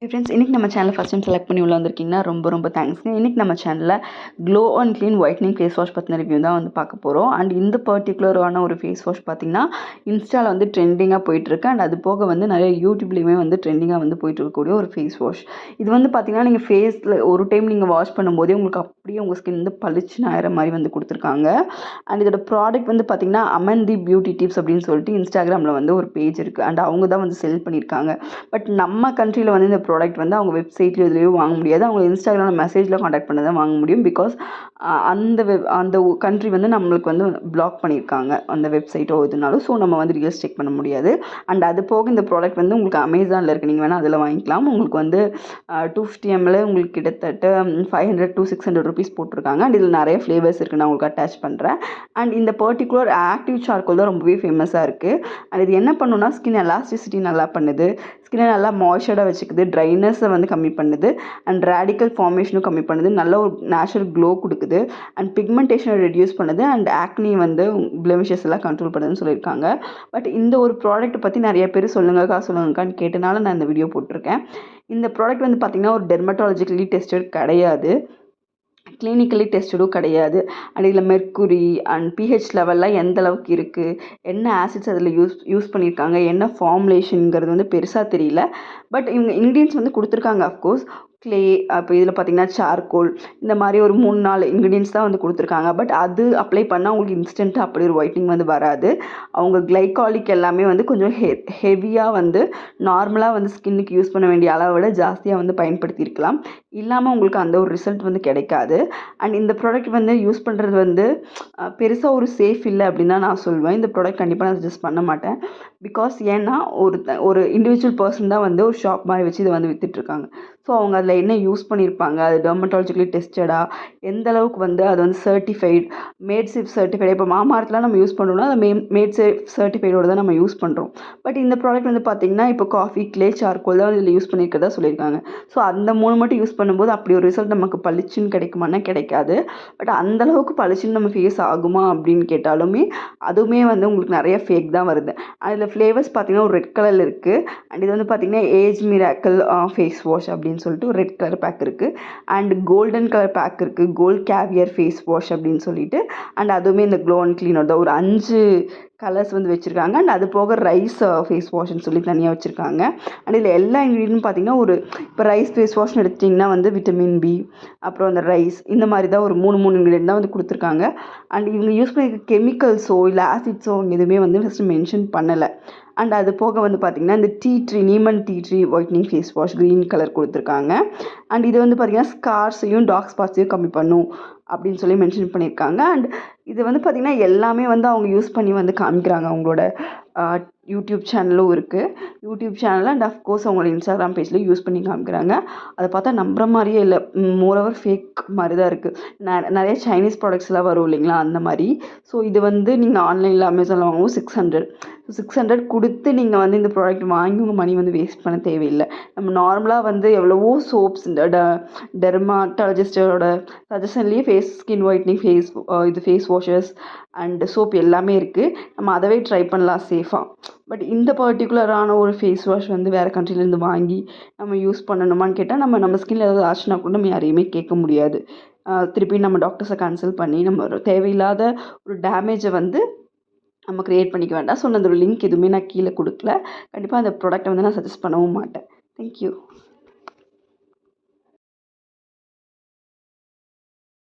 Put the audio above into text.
Friends, இன்றைக்கி நம்ம சேனலை ஃபஸ்ட் டைம் செலக்ட் பண்ணி உள்ள வந்திருக்கீங்கன்னா ரொம்ப தேங்க்ஸ்ங்க. இன்றைக்கி நம்ம சேனலில் glow and clean whitening face wash பற்றின ரிவ்யூ தான் வந்து பார்க்க போகிறோம். அண்ட் இந்த பர்டிகுலரான ஒரு ஃபேஸ் வாஷ் பார்த்திங்கன்னா இன்ஸ்டாவில் வந்து ட்ரெண்டிங்காக போயிட்டுருக்கு. அண்ட் அது போக வந்து நிறைய யூடியூப்லேயுமே வந்து ட்ரெண்டிங்காக வந்து போயிட்டுருக்கக்கூடிய ஒரு ஃபேஸ் வாஷ். இது வந்து பார்த்திங்கன்னா நீங்கள் ஃபேஸில் ஒரு டைம் நீங்கள் வாஷ் பண்ணும்போதே உங்களுக்கு அப்படியே உங்கள் ஸ்கின் வந்து பளிச்சுன்னு ஆகிற மாதிரி வந்து கொடுத்துருக்காங்க. அண்ட் இதோட ப்ராடக்ட் வந்து பார்த்திங்கன்னா அமன்தி பியூட்டி டிப்ஸ் அப்படின்னு சொல்லிட்டு இன்ஸ்டாகிராமில் வந்து ஒரு பேஜ் இருக்குது. அண்ட் அவங்க தான் வந்து செல் பண்ணியிருக்காங்க. பட் நம்ம கண்ட்ரியில் வந்து இந்த ப்ராடக்ட் வந்து அவங்க வெப்சைட்லேயோ இதுலேயோ வாங்க முடியாது. அவங்க இன்ஸ்டாகிராமில் மெசேஜில் காண்டாக்ட் பண்ணி தான் வாங்க முடியும். பிகாஸ் அந்த கண்ட்ரி வந்து நம்மளுக்கு வந்து பிளாக் பண்ணியிருக்காங்க அந்த வெப்சைட்டோ இதனாலும். ஸோ நம்ம வந்து ரீல்ஸ் செக் பண்ண முடியாது. அண்ட் அது போக இந்த ப்ராடக்ட் வந்து உங்களுக்கு அமேசானில் இருக்குது. நீங்கள் வேணால் அதில் வாங்கிக்கலாம். உங்களுக்கு வந்து 250 ml உங்களுக்கு கிட்டத்தட்ட 500 to 600 rupees போட்டிருக்காங்க. அண்ட் இதில் நிறைய ஃப்ளேவர்ஸ் இருக்குது. நான் உங்களுக்கு அட்டாச் பண்ணுறேன். அண்ட் இந்த பர்டிகுலர் ஆக்டிவ் சார்கோல் தான் ரொம்பவே ஃபேமஸாக இருக்குது. அண்ட் இது என்ன பண்ணுன்னா ஸ்கின் எலாஸ்டிசிட்டி நல்லா பண்ணுது, ஸ்கின்னை நல்லா மாய்ஸ்சராக வச்சுக்குது, ட்ரைனஸை வந்து கம்மி பண்ணுது, அண்ட் ரேடிக்கல் ஃபார்மேஷனும் கம்மி பண்ணுது, நல்ல ஒரு நேச்சுரல் க்ளோ கொடுக்குது, அண்ட் பிக்மெண்டேஷனை ரெடியூஸ் பண்ணுது, அண்ட் ஆக்னி வந்து பிளெமிஷஸ் எல்லாம் கண்ட்ரோல் பண்ணுதுன்னு சொல்லியிருக்காங்க. பட் இந்த ஒரு ப்ராடக்ட் பற்றி நிறைய பேர் சொல்லுங்கக்கான்னு கேட்டனால நான் இந்த வீடியோ போட்டிருக்கேன். இந்த ப்ராடக்ட் வந்து பார்த்திங்கன்னா ஒரு டெர்மட்டாலஜிக்கலி டெஸ்டட் கிடையாது, கிளினிக்கலி டெஸ்டடும் கிடையாது. அண்ட் இதில் மெர்க்குரி அண்ட் பிஹெச் லெவல்லாம் எந்த அளவுக்கு இருக்குது, என்ன ஆசிட்ஸ் அதில் யூஸ் பண்ணியிருக்காங்க, என்ன ஃபார்முலேஷனுங்கிறது வந்து பெருசாக தெரியல. பட் இவங்க இன்க்ரீடியன்ஸ் வந்து கொடுத்துருக்காங்க. அஃப்கோர்ஸ் க்ளே, இப்போ இதில் பார்த்திங்கன்னா சார்கோல், இந்த மாதிரி ஒரு 3-4 இன்க்ரீடியன்ஸ் தான் வந்து கொடுத்துருக்காங்க. பட் அது அப்ளை பண்ணால் உங்களுக்கு இன்ஸ்டண்ட்டாக அப்படி ஒரு ஒயிட்னிங் வந்து வராது. அவங்க கிளைகாலிக் எல்லாமே வந்து கொஞ்சம் ஹெவியாக வந்து நார்மலாக வந்து ஸ்கின்னுக்கு யூஸ் பண்ண வேண்டிய அளவை விட ஜாஸ்தியாக வந்து பயன்படுத்தியிருக்கலாம். இல்லாமல் உங்களுக்கு அந்த ஒரு ரிசல்ட் வந்து கிடைக்காது. அண்ட் இந்த ப்ராடக்ட் வந்து யூஸ் பண்ணுறது வந்து பெருசாக ஒரு சேஃப் இல்லை அப்படின்னு தான் நான் சொல்வேன். இந்த ப்ராடக்ட் கண்டிப்பாக நான் சஜஸ்ட் பண்ண மாட்டேன். பிகாஸ் ஏன்னா ஒரு இண்டிவிஜுவல் பர்சன் தான் வந்து ஒரு ஷாப் மாதிரி வச்சு இதை வந்து விற்றுட்ருக்காங்க. ஸோ அவங்க அதில் என்ன யூஸ் பண்ணியிருப்பாங்க, அது டெர்மட்டாலஜிக்கலி டெஸ்டடா, எந்த அளவுக்கு வந்து அது வந்து சர்டிஃபைட், மேட் சேஃப் சர்டிஃபைட். இப்போ மாமார்த்தெலாம் நம்ம யூஸ் பண்ணுறோம்னா அதை மேட் சேஃப் சர்டிஃபைடோடு தான் நம்ம யூஸ் பண்ணுறோம். பட் இந்த ப்ராடக்ட் வந்து பார்த்திங்கன்னா இப்போ காஃபி, க்ளே, சார்கோல் தான் இதில் யூஸ் பண்ணியிருக்கிறதா சொல்லியிருக்காங்க. ஸோ அந்த 3 மட்டும் யூஸ் பண்ணும்போது அப்படி ஒரு ரிசல்ட் நமக்கு பளிச்சுன்னு கிடைக்குமானா கிடைக்காது. பட் அந்தளவுக்கு பளிச்சுன்னு நம்ம ஃபேஸ் ஆகுமா அப்படின்னு கேட்டாலுமே அதுவுமே வந்து உங்களுக்கு நிறைய ஃபேக் தான் வருது. அதில் ஃப்ளேவர்ஸ் பார்த்திங்கன்னா ஒரு ரெட் கலரில் இருக்குது. அண்ட் இது வந்து பார்த்திங்கன்னா ஏஜ் மிராக்கிள் ஃபேஸ் வாஷ் அப்படின்னு சொல்லிட்டு ஒரு ரெட் கலர் பேக் இருக்குது. அண்ட் கோல்டன் கலர் பேக் இருக்குது, கோல்ட் கேவியர் ஃபேஸ் வாஷ் அப்படின்னு சொல்லிட்டு. அண்ட் அதுவுமே இந்த க்ளோ அண்ட் க்ளீனோட ஒரு 5 கலர்ஸ் வந்து வச்சுருக்காங்க. அண்ட் அது போக ரைஸ் ஃபேஸ் வாஷ்ன்னு சொல்லி தனியாக வச்சுருக்காங்க. அண்ட் இதில் எல்லா இன்க்ரீடியன்ட்டும் பார்த்திங்கன்னா இப்போ ரைஸ் ஃபேஸ் வாஷ்னு எடுத்திங்கன்னா வந்து விட்டமின் பி, அப்புறம் அந்த ரைஸ், இந்த மாதிரி தான் ஒரு 3 இன்க்ரீடியன்ட் தான் வந்து கொடுத்துருக்காங்க. அண்ட் இவங்க யூஸ் பண்ணியிருக்க கெமிக்கல்ஸோ இல்லை ஆசிட்ஸோ எதுவுமே வந்து ஃபஸ்ட்டு மென்ஷன் பண்ணலை. அண்ட் அது போக வந்து பார்த்திங்கன்னா இந்த neem and tea tree whitening face wash green colour கொடுத்துருக்காங்க. அண்ட் இது வந்து பார்த்திங்கன்னா ஸ்கார்ஸையும் டார்க் ஸ்பாட்ஸையும் கம்மி பண்ணும் அப்படின்னு சொல்லி மென்ஷன் பண்ணியிருக்காங்க. அண்ட் இது வந்து பார்த்திங்கன்னா எல்லாமே வந்து அவங்க யூஸ் பண்ணி வந்து காமிக்கிறாங்க. அவங்களோட யூடியூப் சேனலும் இருக்குது. யூடியூப் சேனலில் அண்ட் அஃப்கோர்ஸ் அவங்களோட இன்ஸ்டாகிராம் பேஜில் யூஸ் பண்ணி காமிக்கிறாங்க. அதை பார்த்தா நம்புற மாதிரியே இல்லை, மோரோவர் ஃபேக் மாதிரி தான் இருக்குது. நிறைய சைனீஸ் ப்ராடக்ட்ஸ்லாம் வரும் இல்லைங்களா, அந்த மாதிரி. ஸோ இது வந்து நீங்கள் ஆன்லைனில் அமேசானில் வாங்குவோம் 600 கொடுத்து நீங்கள் வந்து இந்த ப்ராடக்ட் வாங்கி உங்கள் மணி வந்து வேஸ்ட் பண்ண தேவையில்லை. நம்ம நார்மலாக வந்து எவ்வளவோ சோப்ஸ், இந்த டெர்மட்டாலஜிஸ்டோட சஜஷன்லேயே skin whitening face washes and soap எல்லாமே இருக்குது. நம்ம அதவே ட்ரை பண்ணலாம் சேஃபாக. பட் இந்த பர்டிகுலரான ஒரு ஃபேஸ் வாஷ் வந்து வேறு கண்ட்ரிலேருந்து வாங்கி நம்ம யூஸ் பண்ணணுமான்னு கேட்டால் நம்ம ஸ்கின்னில் ஏதாவது ஆச்சுன்னா கூட நம்ம யாரையுமே கேட்க முடியாது. திருப்பி நம்ம டாக்டர்ஸை கன்சல்ட் பண்ணி நம்ம தேவையில்லாத ஒரு டேமேஜை வந்து நம்ம க்ரியேட் பண்ணிக்க வேண்டாம். ஸோ அந்த ஒரு லிங்க் எதுவுமே நான் கீழே கொடுக்கல. கண்டிப்பாக அந்த ப்ராடக்ட்டை வந்து நான் சஜஸ்ட் பண்ணவும் மாட்டேன். தேங்க்யூ.